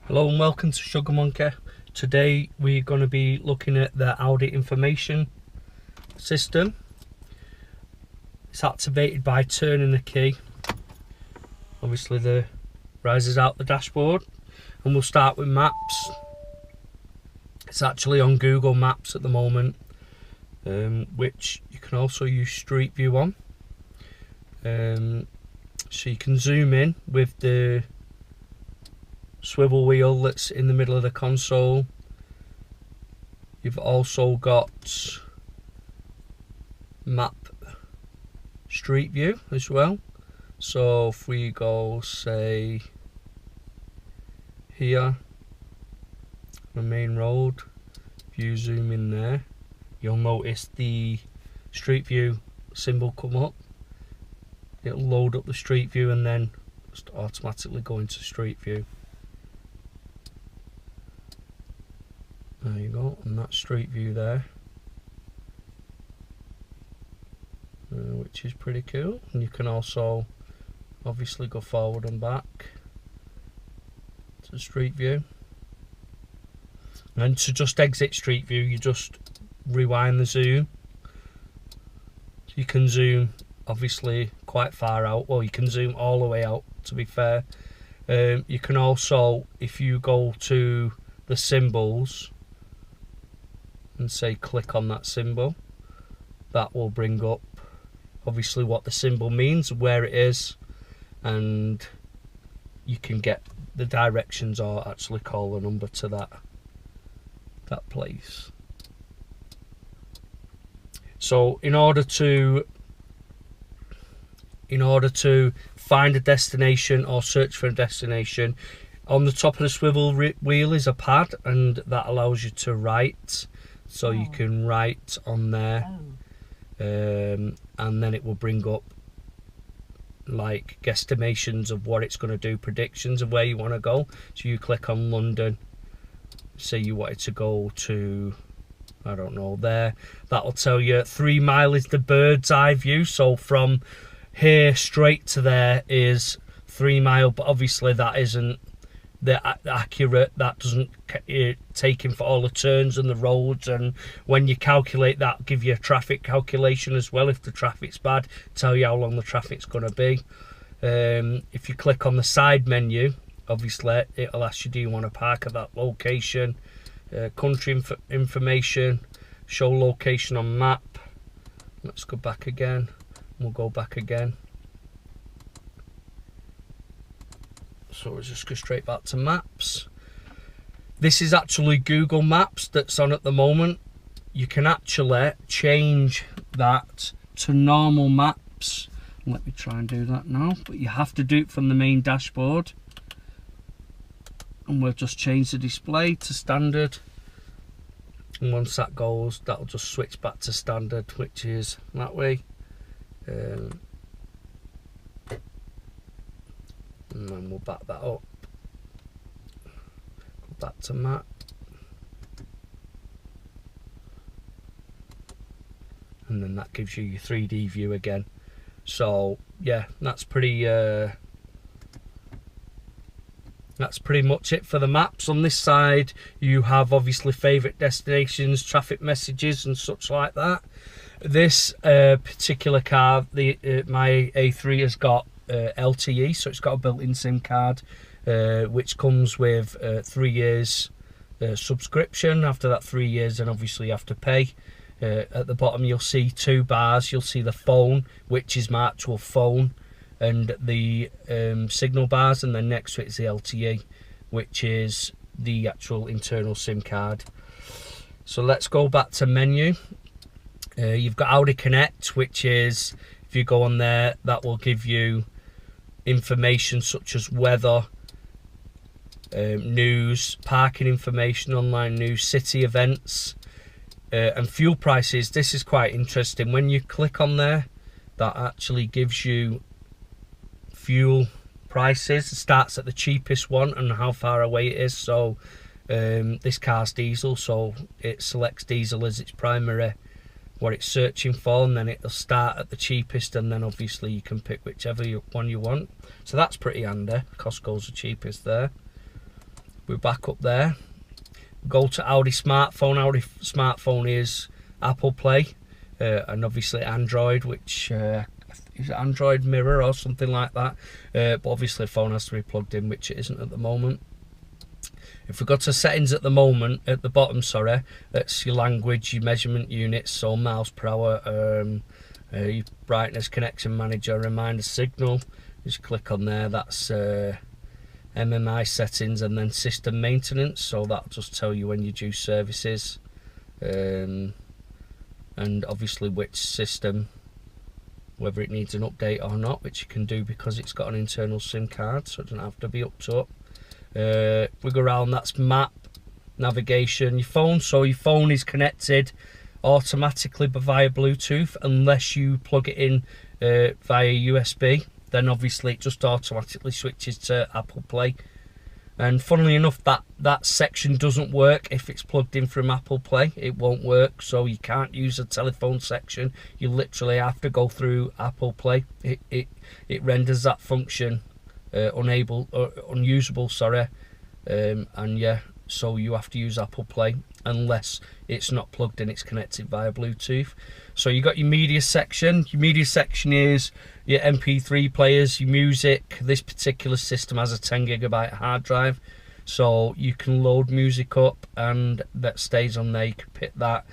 Hello and welcome to Sugar Monkey. Today we're going to be looking at the Audi information system. It's activated by turning the key. Obviously the rises out the dashboard, and we'll start with maps. It's actually on Google Maps at the moment, which you can also use Street View on. So you can zoom in with the swivel wheel that's in the middle of the console. You've also got map Street View as well. So if we go, say, here, the main road, if you zoom in there, you'll notice the Street View symbol come up. It'll load up the Street View and then just automatically go into Street View. There you go, and that's Street View there, which is pretty cool. And you can also obviously go forward and back to Street View. And to just exit Street View, you just rewind the zoom. You can zoom obviously quite far out. Well, you can zoom all the way out, to be fair. You can also, if you go to the symbols and say click on that symbol, that will bring up obviously what the symbol means, where it is, and you can get the directions or actually call the number to that place. So in order to find a destination or search for a destination, on the top of the swivel wheel is a pad, and that allows you to write. So you can write on there, and then it will bring up like guesstimations of what it's going to do, predictions of where you want to go. So you click on London, say you wanted to go to, I don't know, there, that'll tell you 3 mile is the bird's eye view. So from here straight to there is 3 mile, but obviously that isn't accurate. That doesn't take in for all the turns and the roads, and when you calculate that, give you a traffic calculation as well. If the traffic's bad, tell you how long the traffic's going to be. If you click on the side menu, obviously it'll ask you, do you want to park at that location? Country information, show location on map. Let's go back again. We'll go back again. So we'll just go straight back to maps. This is actually Google Maps that's on at the moment. You can actually change that to normal maps. Let me try and do that now, but you have to do it from the main dashboard. And we'll just change the display to standard. And once that goes, that'll just switch back to standard, which is that way. And then we'll back that up, go back to map, and then that gives you your 3D view again. So yeah, that's pretty much it for the maps. On this side you have obviously favourite destinations, traffic messages and such like that. This particular car, my A3, has got LTE, so it's got a built-in SIM card, which comes with 3 years subscription. After that 3 years, then obviously you have to pay. At the bottom you'll see 2 bars. You'll see the phone, which is my actual phone, and the signal bars, and then next to it is the LTE, which is the actual internal SIM card. So let's go back to menu. You've got Audi Connect, which is, if you go on there, that will give you information such as weather, news, parking information, online news, city events, and fuel prices. This is quite interesting. When you click on there, that actually gives you fuel prices. It starts at the cheapest one and how far away it is. So this car's diesel, so it selects diesel as its primary what it's searching for, and then it'll start at the cheapest, and then obviously you can pick whichever one you want. So that's pretty handy. Costco's the cheapest there. we're back up there. Go to Audi smartphone. Audi smartphone is Apple Play, and obviously Android, which is it Android Mirror or something like that. But obviously the phone has to be plugged in, which it isn't at the moment. If we go to settings at the moment, at the bottom, sorry, that's your language, your measurement units, so miles per hour, your brightness, connection manager, reminder signal. Just click on there. That's MMI settings, and then system maintenance. So that'll just tell you when you do services, and obviously which system, whether it needs an update or not, which you can do because it's got an internal SIM card, so it doesn't have to be up to up. We go around, that's map, navigation, your phone. So your phone is connected automatically via Bluetooth unless you plug it in via USB. Then obviously it just automatically switches to Apple Play. And funnily enough, that section doesn't work if it's plugged in from Apple Play. It won't work, so you can't use the telephone section. You literally have to go through Apple Play. It renders that function unusable, sorry. And yeah, so you have to use Apple Play unless it's not plugged in, it's connected via Bluetooth. So you got your media section. Your media section is your MP3 players, your music. This particular system has a 10GB hard drive, so you can load music up and that stays on there. You can pick that.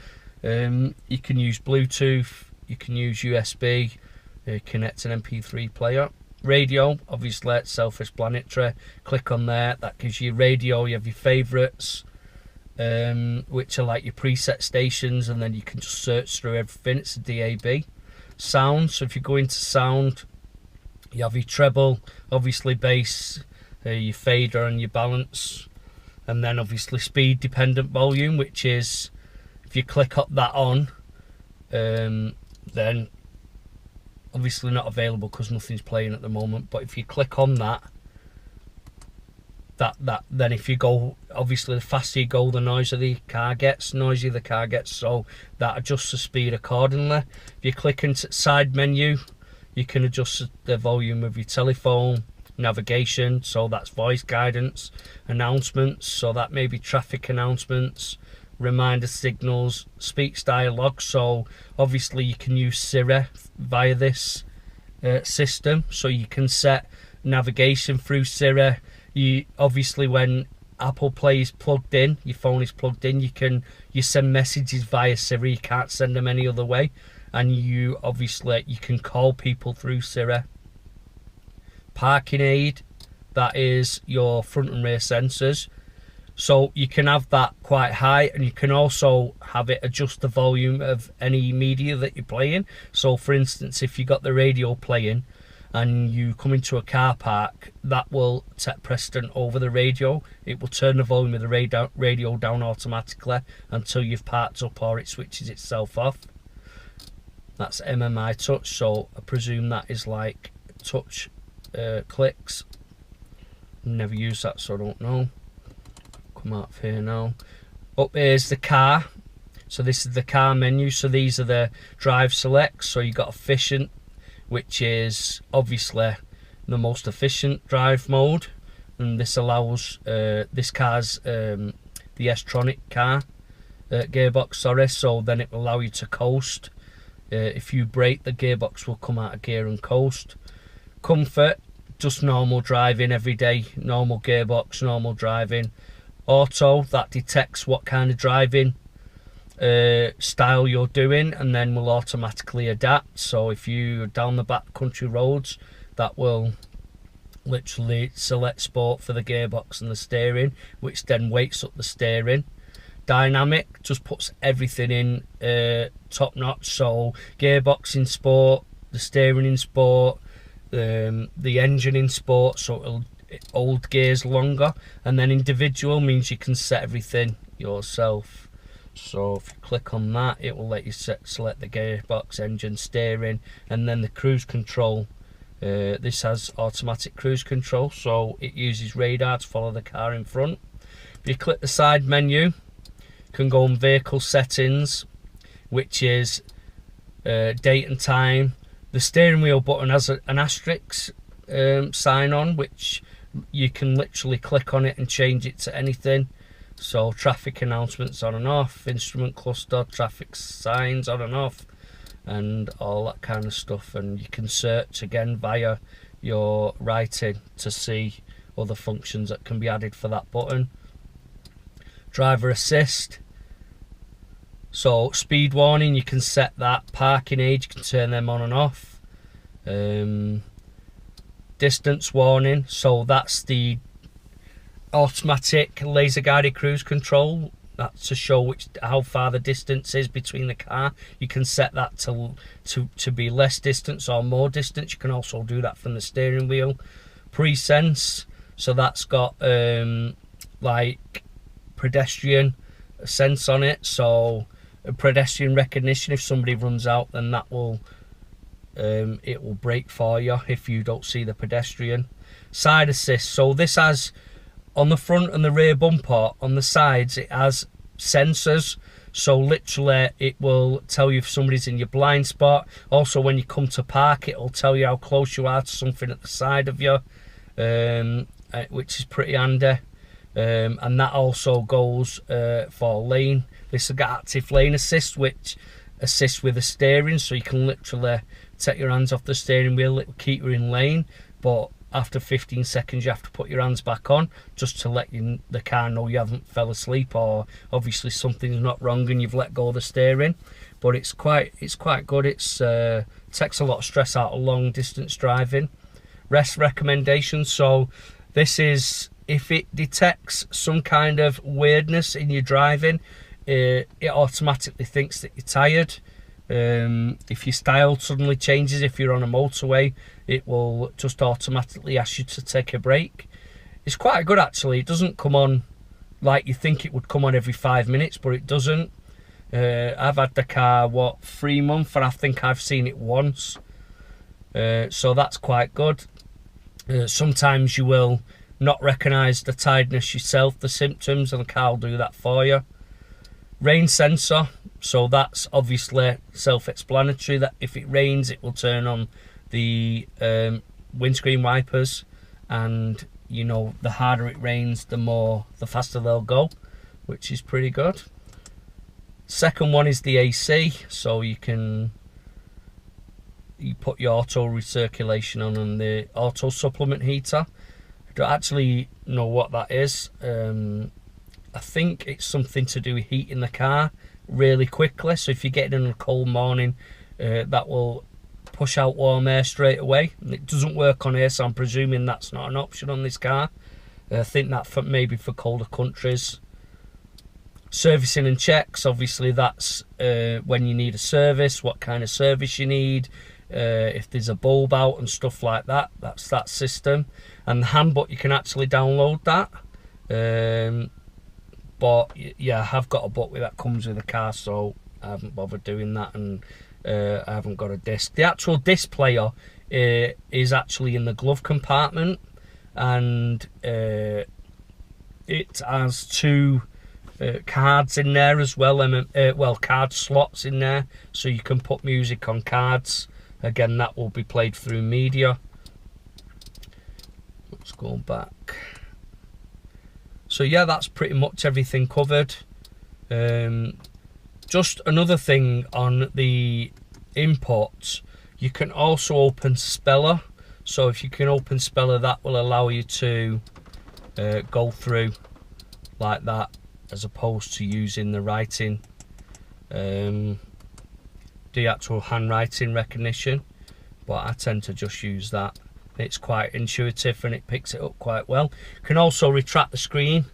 You can use Bluetooth, you can use USB, connect an MP3 player. Radio, obviously self-explanatory. Click on there, that gives you radio. You have your favourites, which are like your preset stations, and then you can just search through everything. It's a DAB. Sound, so if you go into sound, you have your treble, obviously bass, your fader and your balance, and then obviously speed dependent volume, which is, if you click up that on, then obviously not available because nothing's playing at the moment. But if you click on that then if you go, obviously the faster you go, the noisier the car gets, so that adjusts the speed accordingly. If you click into side menu, you can adjust the volume of your telephone. Navigation, so that's voice guidance. Announcements, so that may be traffic announcements. Reminder signals. Speech dialogue, so obviously you can use Siri via this system, so you can set navigation through Siri. You obviously, when Apple Play is plugged in, your phone is plugged in, you send messages via Siri. You can't send them any other way, and you can call people through Siri. Parking aid, that is your front and rear sensors, so you can have that quite high, and you can also have it adjust the volume of any media that you're playing. So for instance, if you got the radio playing and you come into a car park, that will take precedent over the radio. It will turn the volume of the radio down automatically until you've parked up or it switches itself off. That's MMI touch, so I presume that is like touch clicks. Never used that, so I don't know. Come out of here now. Up here's the car. So this is the car menu. So these are the drive selects. So you got efficient, which is obviously the most efficient drive mode, and this allows this car's the S-tronic car gearbox, sorry. So then it will allow you to coast. If you brake, the gearbox will come out of gear and coast. Comfort, just normal driving every day, normal gearbox, normal driving. Auto, that detects what kind of driving style you're doing and then will automatically adapt. So if you're down the back country roads, that will literally select sport for the gearbox and the steering, which then wakes up the steering. Dynamic just puts everything in top notch, so gearbox in sport, the steering in sport, the engine in sport, so it'll hold gears longer. And then individual means you can set everything yourself. So if you click on that, it will let you select the gearbox, engine, steering, and then the cruise control. This has automatic cruise control, so it uses radar to follow the car in front. If you click the side menu, you can go on vehicle settings, which is date and time. The steering wheel button has an asterisk sign on, which you can literally click on it and change it to anything. So traffic announcements on and off, instrument cluster, traffic signs on and off, and all that kind of stuff. And you can search again via your writing to see other functions that can be added for that button. Driver assist. So speed warning, you can set that. Parking age, you can turn them on and off. Distance warning, so that's the automatic laser guided cruise control. That's to show how far the distance is between the car. You can set that to be less distance or more distance. You can also do that from the steering wheel. Pre-sense, so that's got like pedestrian sense on it, so pedestrian recognition. If somebody runs out, then that will it will brake for you if you don't see the pedestrian. Side assist, so this has on the front and the rear bumper, on the sides it has sensors, so literally it will tell you if somebody's in your blind spot. Also when you come to park, it will tell you how close you are to something at the side of you, which is pretty handy. And that also goes for lane. This has got active lane assist, which assists with the steering, so you can literally take your hands off the steering wheel, it will keep you in lane, but after 15 seconds you have to put your hands back on just to let the car know you haven't fell asleep, or obviously something's not wrong and you've let go of the steering. But it's quite good. It's takes a lot of stress out of long distance driving. Rest recommendations, so this is if it detects some kind of weirdness in your driving, it automatically thinks that you're tired. If your style suddenly changes, if you're on a motorway, it will just automatically ask you to take a break. It's quite good actually. It doesn't come on like you think it would come on every 5 minutes, but it doesn't. I've had the car 3 months and I think I've seen it once, so that's quite good. Sometimes you will not recognise the tiredness yourself, the symptoms, and the car will do that for you. Rain sensor, so that's obviously self-explanatory, that if it rains it will turn on the windscreen wipers, and you know, the harder it rains the faster they'll go, which is pretty good. Second one is the AC, so you put your auto recirculation on and the auto supplement heater. I don't actually know what that is. I think it's something to do with heating the car really quickly, so if you're getting in a cold morning, that will push out warm air straight away. It doesn't work on here, so I'm presuming that's not an option on this car. I think that maybe for colder countries. Servicing and checks, obviously that's when you need a service, what kind of service you need, if there's a bulb out and stuff like that. That's that system. And the handbook, you can actually download that. But yeah, I have got a book that comes with the car, so I haven't bothered doing that, and I haven't got a disc. The actual disc player is actually in the glove compartment, and it has 2 cards in there as well, card slots in there, so you can put music on cards. Again, that will be played through media. Let's go back. So yeah, that's pretty much everything covered. Just another thing on the inputs, you can also open Speller. So if you can open Speller, that will allow you to go through like that, as opposed to using the writing, the actual handwriting recognition. But I tend to just use that. It's quite intuitive and it picks it up quite well. You can also retract the screen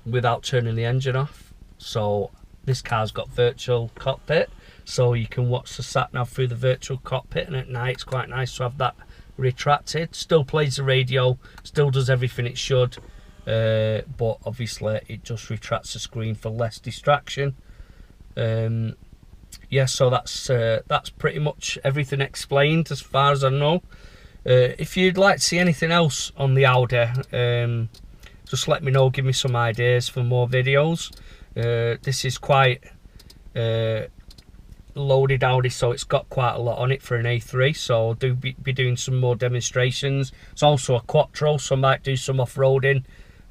without turning the engine off. So this car's got virtual cockpit, so you can watch the sat nav through the virtual cockpit, and at night it's quite nice to have that retracted. Still plays the radio, still does everything it should, but obviously it just retracts the screen for less distraction. Yeah, so that's pretty much everything explained as far as I know. If you'd like to see anything else on the Audi, just let me know, give me some ideas for more videos. This is quite loaded Audi, so it's got quite a lot on it for an A3, so I'll be doing some more demonstrations. It's also a Quattro, so I might do some off-roading,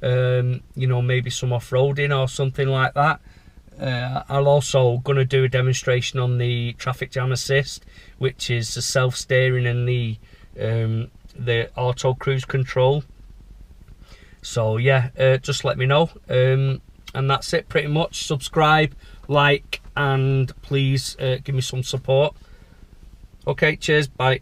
you know, maybe some off-roading or something like that. I'll also gonna do a demonstration on the traffic jam assist, which is the self-steering and the auto cruise control. So yeah, just let me know, and that's it pretty much. Subscribe, like, and please give me some support. Okay, cheers, bye.